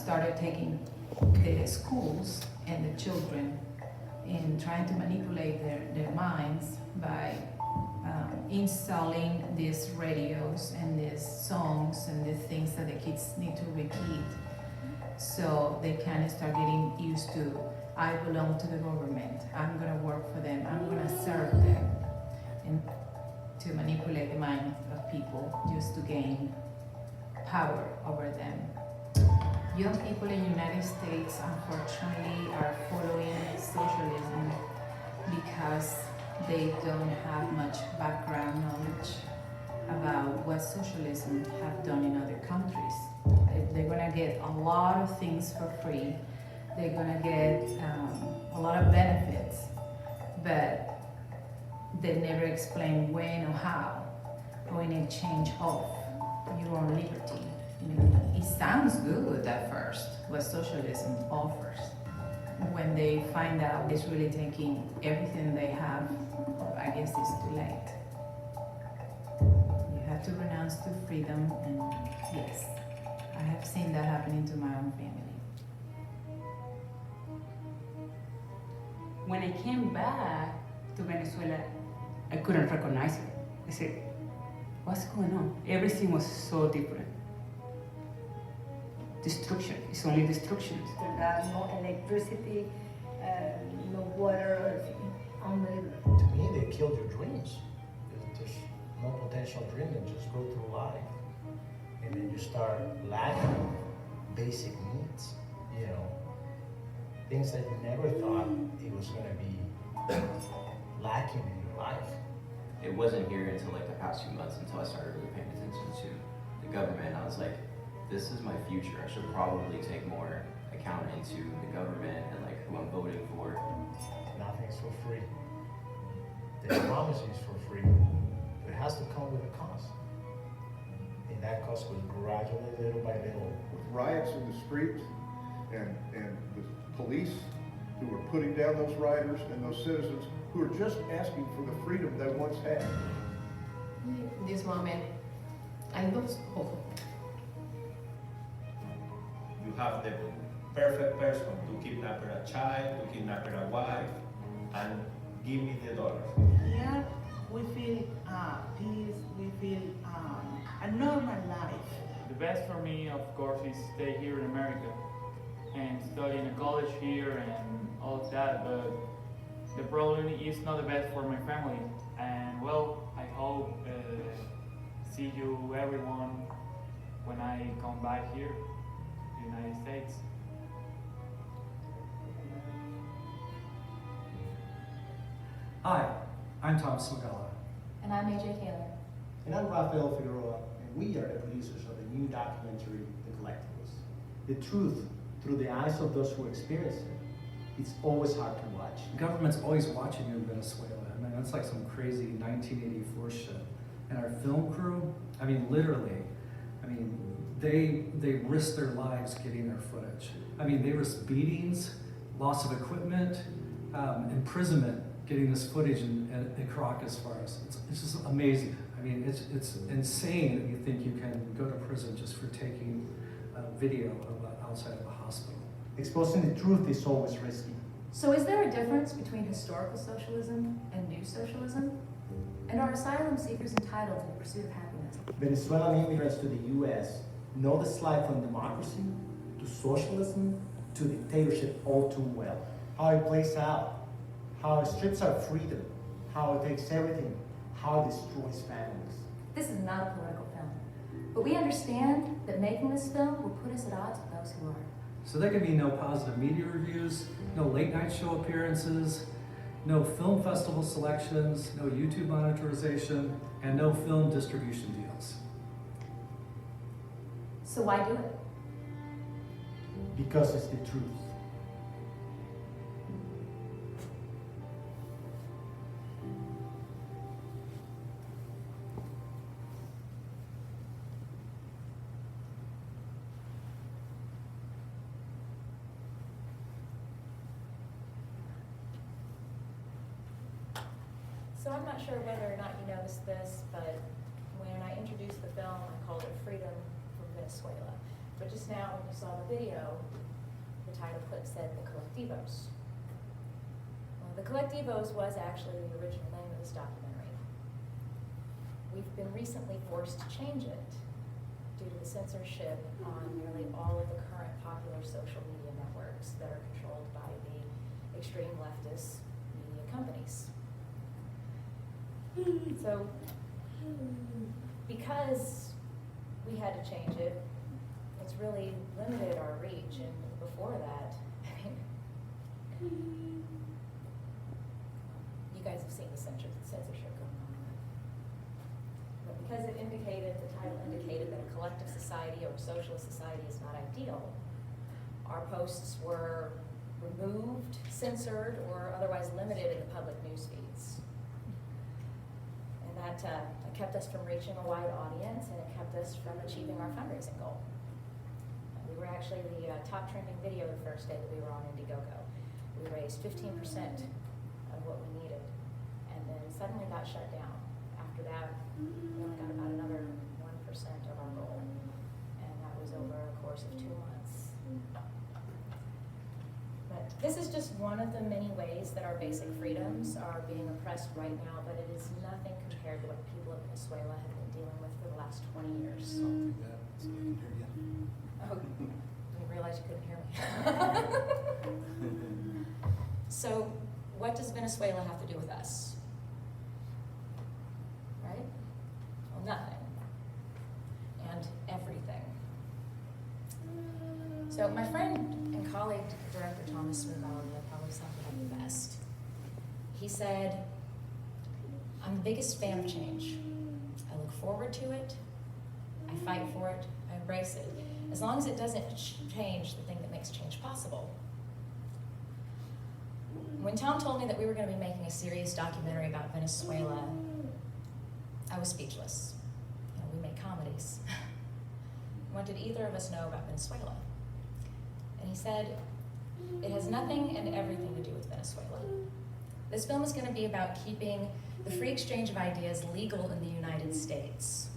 started taking the schools and the children and trying to manipulate their minds by installing these radios and these songs and the things that the kids need to repeat. So they kind of start getting used to, I belong to the government, I'm gonna work for them, I'm gonna serve them, and to manipulate the mind of people just to gain power over them. Young people in the United States, unfortunately, are following socialism because they don't have much background knowledge about what socialism have done in other countries. They're gonna get a lot of things for free. They're gonna get a lot of benefits, but they never explain when or how, or in exchange of your own liberty. You know, it sounds good at first, what socialism offers. When they find out it's really taking everything they have, I guess it's too late. You have to renounce to freedom, and yes, I have seen that happening to my own family. When I came back to Venezuela, I couldn't recognize it. I said, what's going on? Everything was so different. Destruction, it's only destruction. No electricity, no water, unbelievable. To me, they killed your dreams. There's no potential dream, and just go through life. And then you start lacking basic needs, you know, things that you never thought it was gonna be lacking in your life. It wasn't here until like the past few months until I started really paying attention to the government. I was like, this is my future. I should probably take more account into the government and like who I'm voting for. Nothing's for free. They promise you it's for free, but it has to come with a cost. And that cost was gradually, little by little. With riots in the streets and the police who were putting down those rioters and those citizens who are just asking for the freedom they once had. In this moment, hay dos ojos. You have the perfect person to kidnap a child, to kidnap a wife, and give me the dollars. Here we feel peace, we feel a normal life. The best for me, of course, is stay here in America and study in a college here and all of that, but the problem is not the best for my family. And well, I hope see you everyone when I come back here to the United States. Hi, I'm Thomas Magala. And I'm AJ Taylor. And I'm Rafael Figueroa, and we are the producers of the new documentary, The Collectibles. The truth through the eyes of those who experience it. It's always hard to watch. The government's always watching you in Venezuela. I mean, that's like some crazy 1984 shit. And our film crew, I mean, literally, they risk their lives getting their footage. I mean, they risk beatings, loss of equipment, imprisonment, getting this footage in Caracas for us. It's just amazing. I mean, it's insane that you think you can go to prison just for taking video of outside of a hospital. Exposing the truth is always risky. So is there a difference between historical socialism and new socialism? And are asylum seekers entitled to the pursuit of happiness? Venezuelan immigrants to the U.S. know the slide from democracy to socialism to dictatorship all too well. How it plays out, how it strips our freedom, how it takes everything, how it destroys families. This is not a political film, but we understand that making this film will put us at odds with those who are. So there can be no positive media reviews, no late night show appearances, no film festival selections, no YouTube monetization, and no film distribution deals. So why do it? Because it's the truth. So I'm not sure whether or not you noticed this, but when I introduced the film, I called it Freedom from Venezuela. But just just now when you saw the video, the title clip said the Colectivos. Well, the Colectivos was actually the original name of this documentary. We've been recently forced to change it due to the censorship on nearly all of the current popular social media networks that are controlled by the extreme leftist media companies. So, because we had to change it, it's really limited our reach, and before that, I mean, you guys have seen the censorship going on. But because it indicated, the title indicated that a collective society or a socialist society is not ideal, our posts were removed, censored, or otherwise limited in the public news feeds. And that kept us from reaching a wide audience, and it kept us from achieving our fundraising goal. We were actually the top trending video the first day that we were on Indiegogo. We raised 15% of what we needed, and then suddenly got shut down. After that, we only got about another 1% of our goal, and that was over a course of 2 months. But this is just one of the many ways that our basic freedoms are being oppressed right now, but it is nothing compared to what people of Venezuela have been dealing with for the last 20 years. Oh, didn't realize you couldn't hear me. So, what does Venezuela have to do with us? Right? Well, nothing. And everything. So, my friend and colleague, Director Thomas Smith-Valley, probably summed it up the best. He said, "I'm the biggest fan of change. I look forward to it. I fight for it. I embrace it. As long as it doesn't change the thing that makes change possible." When Tom told me that we were going to be making a serious documentary about Venezuela, I was speechless. You know, we make comedies. What did either of us know about Venezuela? And he said, "It has nothing and everything to do with Venezuela. This film is going to be about keeping the free exchange of ideas legal in the United States.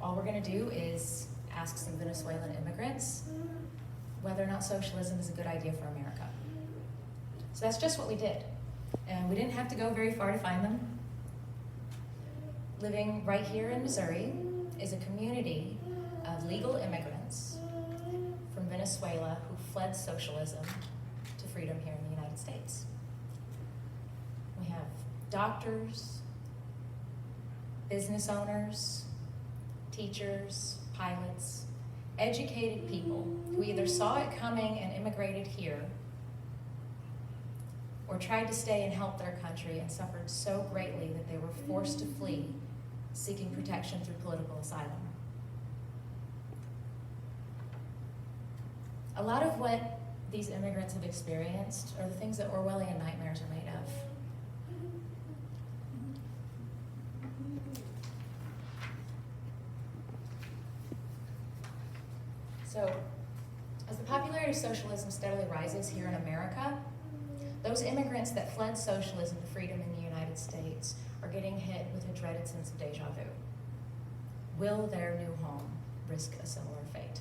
All we're going to do is ask some Venezuelan immigrants whether or not socialism is a good idea for America." So that's just what we did. And we didn't have to go very far to find them. Living right here in Missouri is a community of legal immigrants from Venezuela who fled socialism to freedom here in the United States. We have doctors, business owners, teachers, pilots, educated people who either saw it coming and immigrated here or tried to stay and help their country and suffered so greatly that they were forced to flee, seeking protection through political asylum. A lot of what these immigrants have experienced are the things that Orwellian nightmares are made of. So, as the popularity of socialism steadily rises here in America, those immigrants that fled socialism to freedom in the United States are getting hit with a dreaded sense of deja vu. Will their new home risk a similar fate?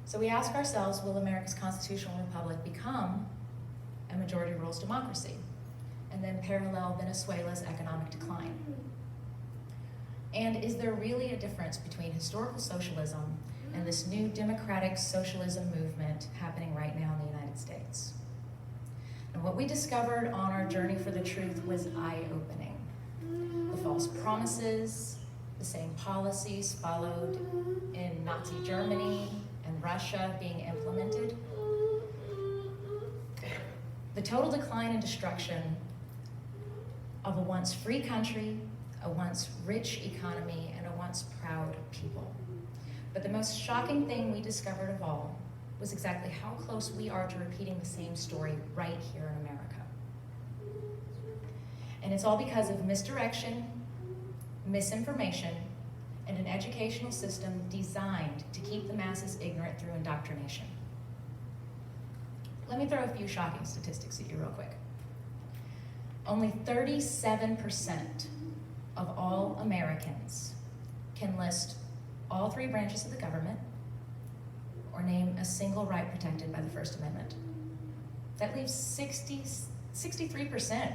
So we ask ourselves, will America's constitutional republic become a majority rules democracy and then parallel Venezuela's economic decline? And is there really a difference between historical socialism and this new democratic socialism movement happening right now in the United States? And what we discovered on our journey for the truth was eye-opening. The false promises, the same policies followed in Nazi Germany and Russia being implemented. The total decline and destruction of a once free country, a once rich economy, and a once proud people. But the most shocking thing we discovered of all was exactly how close we are to repeating the same story right here in America. And it's all because of misdirection, misinformation, and an educational system designed to keep the masses ignorant through indoctrination. Let me throw a few shocking statistics at you real quick. Only 37% of all Americans can list all three branches of the government or name a single right protected by the First Amendment. That leaves 63%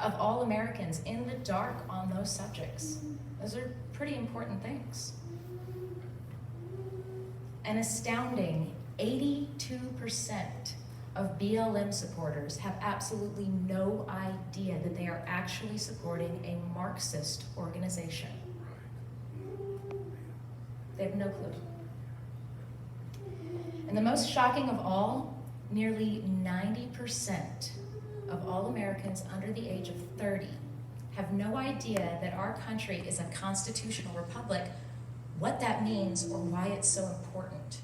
of all Americans in the dark on those subjects. Those are pretty important things. An astounding 82% of BLM supporters have absolutely no idea that they are actually supporting a Marxist organization. They have no clue. And the most shocking of all, nearly 90% of all Americans under the age of 30 have no idea that our country is a constitutional republic, what that means, or why it's so important.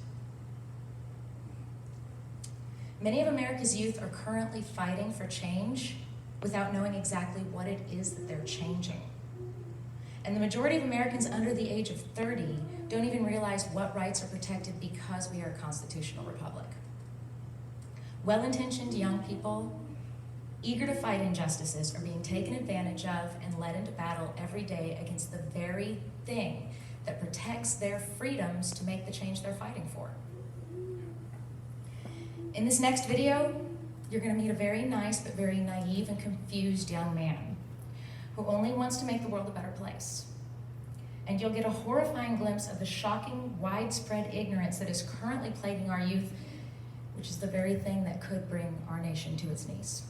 Many of America's youth are currently fighting for change without knowing exactly what it is that they're changing. And the majority of Americans under the age of 30 don't even realize what rights are protected because we are a constitutional republic. Well-intentioned young people, eager to fight injustices, are being taken advantage of and led into battle every day against the very thing that protects their freedoms to make the change they're fighting for. In this next video, you're going to meet a very nice but very naive and confused young man who only wants to make the world a better place. And you'll get a horrifying glimpse of the shocking, widespread ignorance that is currently plaguing our youth, which is the very thing that could bring our nation to its knees.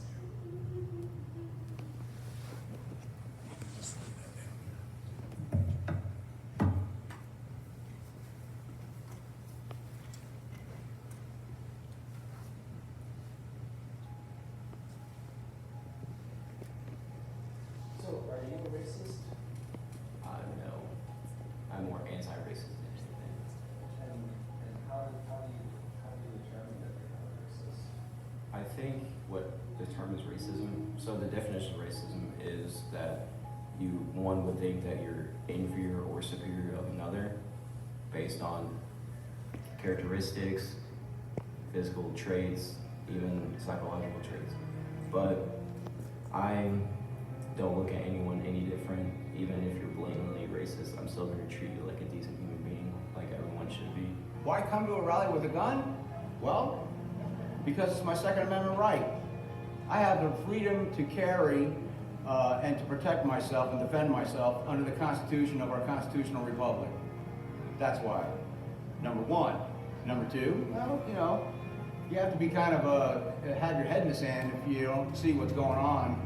So, are you a racist? No. I'm more anti-racist than anything. And how do you determine that you're not racist? I think what determines racism, so the definition of racism is that one would think that you're inferior or superior of another based on characteristics, physical traits, even psychological traits. But I don't look at anyone any different. Even if you're blatantly racist, I'm still going to treat you like a decent human being, like everyone should be. Why come to a rally with a gun? Well, because it's my Second Amendment right. I have the freedom to carry and to protect myself and defend myself under the Constitution of our constitutional republic. That's why. Number one. Number two, well, you have to be kind of have your head in the sand if you don't see what's going on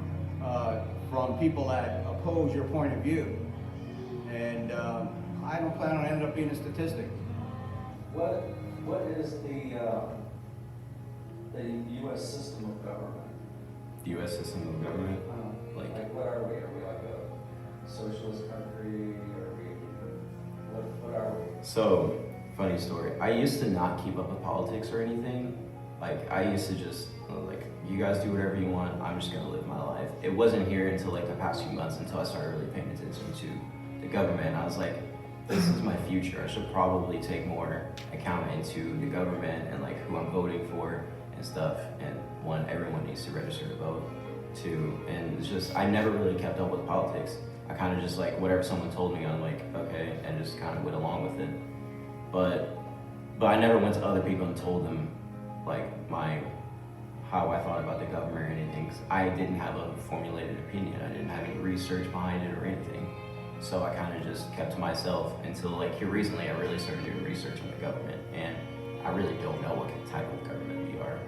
from people that oppose your point of view. And I don't plan on ending up being a statistic. What is the U.S. system of government? The U.S. system of government? Like what are we? Are we like a socialist country? What are we? So, funny story. I used to not keep up with politics or anything. Like, I used to just, like, you guys do whatever you want, I'm just gonna live my life. It wasn't here until like the past few months until I started really paying attention to the government. I was like, this is my future. I should probably take more account into the government and like who I'm voting for and stuff. And one, everyone needs to register to vote. Two, and it's just, I never really kept up with politics. I kind of just like, whatever someone told me, I'm like, okay, and just kind of went along with it. But I never went to other people and told them like how I thought about the government or anything, 'cause I didn't have a formulated opinion. I didn't have any research behind it or anything. So I kind of just kept to myself until like here recently I really started doing research on the government, and I really don't know what type of government we are.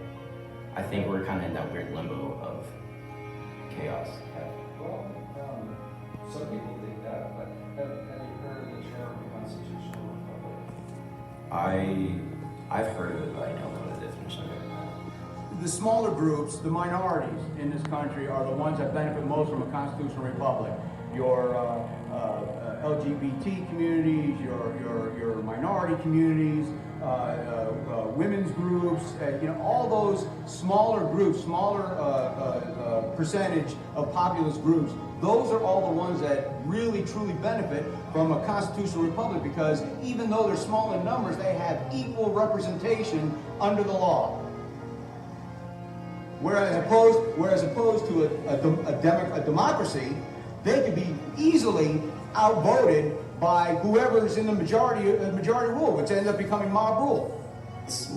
I think we're kind of in that weird limbo of chaos. Well, some people think that, but have you heard of the term constitutional republic? I've heard of it, but I don't know the definition of it. The smaller groups, the minorities in this country, are the ones that benefit most from a constitutional republic. Your LGBT communities, your minority communities, women's groups, all those smaller groups, smaller percentage of populist groups, those are all the ones that really truly benefit from a constitutional republic, because even though they're small in numbers, they have equal representation under the law. Whereas opposed to a democracy, they could be easily outvoted by whoever is in the majority rule, which ends up becoming mob rule. It's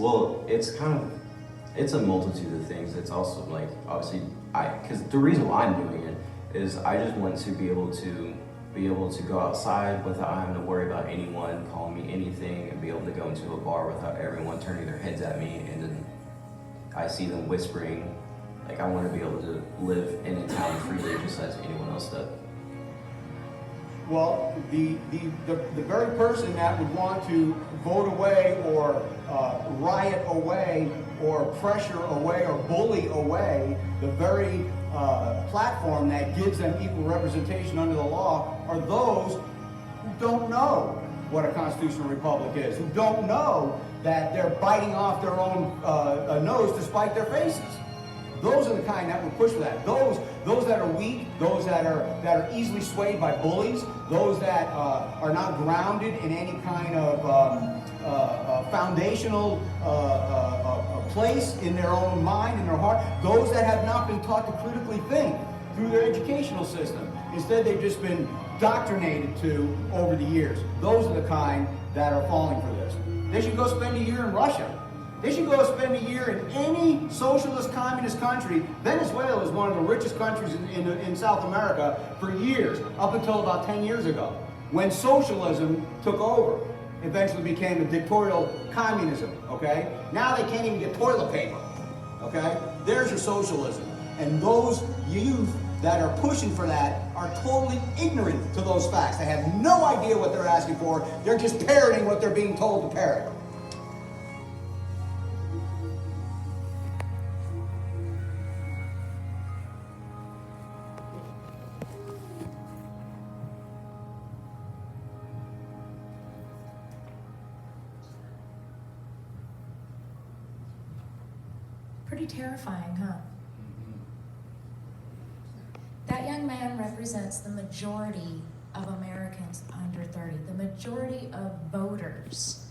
a multitude of things. It's also like, obviously, because the reason why I'm doing it is I just want to be able to go outside without having to worry about anyone calling me anything, and be able to go into a bar without everyone turning their heads at me and then I see them whispering. Like, I want to be able to live in a town freely just as anyone else does. Well, the very person that would want to vote away or riot away or pressure away or bully away the very platform that gives them equal representation under the law are those who don't know what a constitutional republic is, who don't know that they're biting off their own nose to spite their faces. Those are the kind that would push for that. Those that are weak, those that are easily swayed by bullies, those that are not grounded in any kind of foundational place in their own mind, in their heart, those that have not been taught to critically think through their educational system. Instead, they've just been doctrinated to over the years. Those are the kind that are falling for this. They should go spend a year in Russia. They should go spend a year in any socialist communist country. Venezuela is one of the richest countries in South America for years, up until about 10 years ago, when socialism took over. Eventually became a dictatorial communism, okay? Now they can't even get toilet paper, okay? There's your socialism. And those youth that are pushing for that are totally ignorant to those facts. They have no idea what they're asking for. They're just parroting what they're being told to parrot. Pretty terrifying, huh? That young man represents the majority of Americans under 30, the majority of voters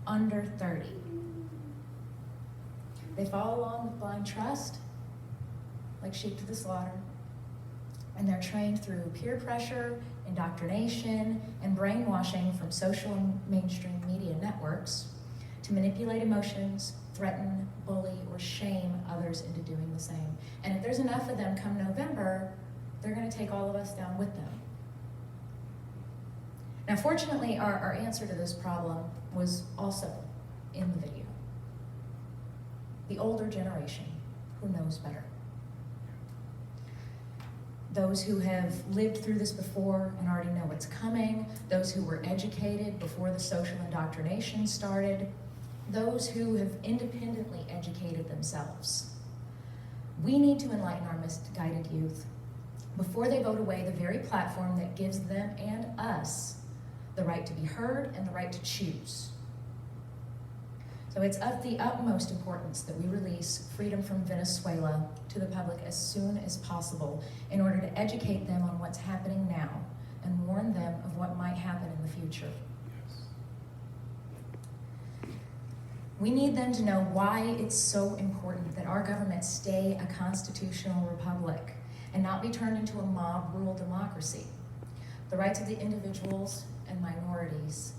under 30. They follow along with blind trust, like sheep to the slaughter, and they're trained through peer pressure, indoctrination, and brainwashing from social and mainstream media networks to manipulate emotions, threaten, bully, or shame others into doing the same. And if there's enough of them come November, they're going to take all of us down with them. Now, fortunately, our answer to this problem was also in the video. The older generation who knows better. Those who have lived through this before and already know what's coming, those who were educated before the social indoctrination started, those who have independently educated themselves. We need to enlighten our misguided youth before they vote away the very platform that gives them and us the right to be heard and the right to choose. So it's of the utmost importance that we release Freedom from Venezuela to the public as soon as possible in order to educate them on what's happening now and warn them of what might happen in the future. We need them to know why it's so important that our government stay a constitutional republic and not be turned into a mob-rule democracy. The rights of the individuals and minorities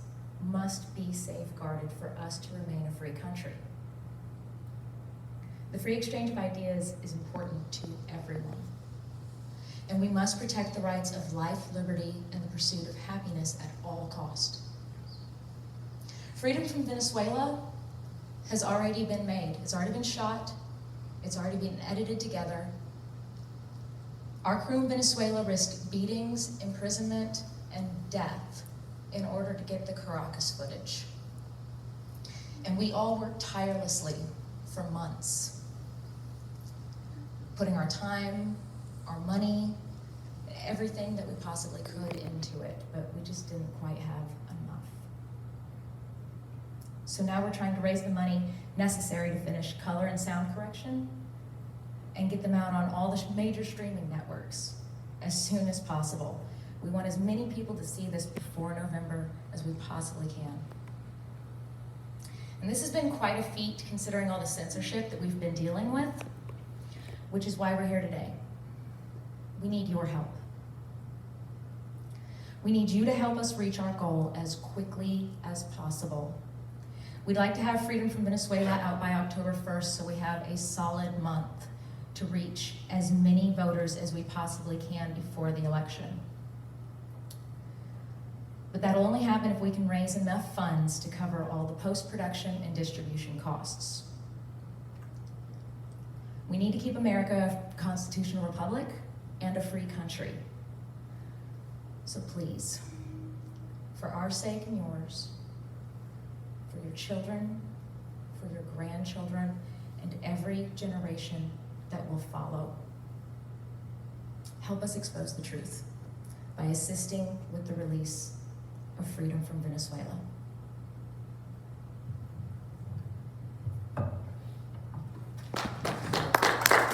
must be safeguarded for us to remain a free country. The free exchange of ideas is important to everyone. And we must protect the rights of life, liberty, and the pursuit of happiness at all cost. Freedom from Venezuela has already been made. It's already been shot. It's already been edited together. Our crew in Venezuela risked beatings, imprisonment, and death in order to get the Caracas footage. And we all worked tirelessly for months, putting our time, our money, everything that we possibly could into it, but we just didn't quite have enough. So now we're trying to raise the money necessary to finish color and sound correction and get them out on all the major streaming networks as soon as possible. We want as many people to see this before November as we possibly can. And this has been quite a feat considering all the censorship that we've been dealing with, which is why we're here today. We need your help. We need you to help us reach our goal as quickly as possible. We'd like to have Freedom from Venezuela out by October 1st, so we have a solid month to reach as many voters as we possibly can before the election. But that'll only happen if we can raise enough funds to cover all the post-production and distribution costs. We need to keep America a constitutional republic and a free country. So please, for our sake and yours, for your children, for your grandchildren, and every generation that will follow, help us expose the truth by assisting with the release of Freedom from Venezuela.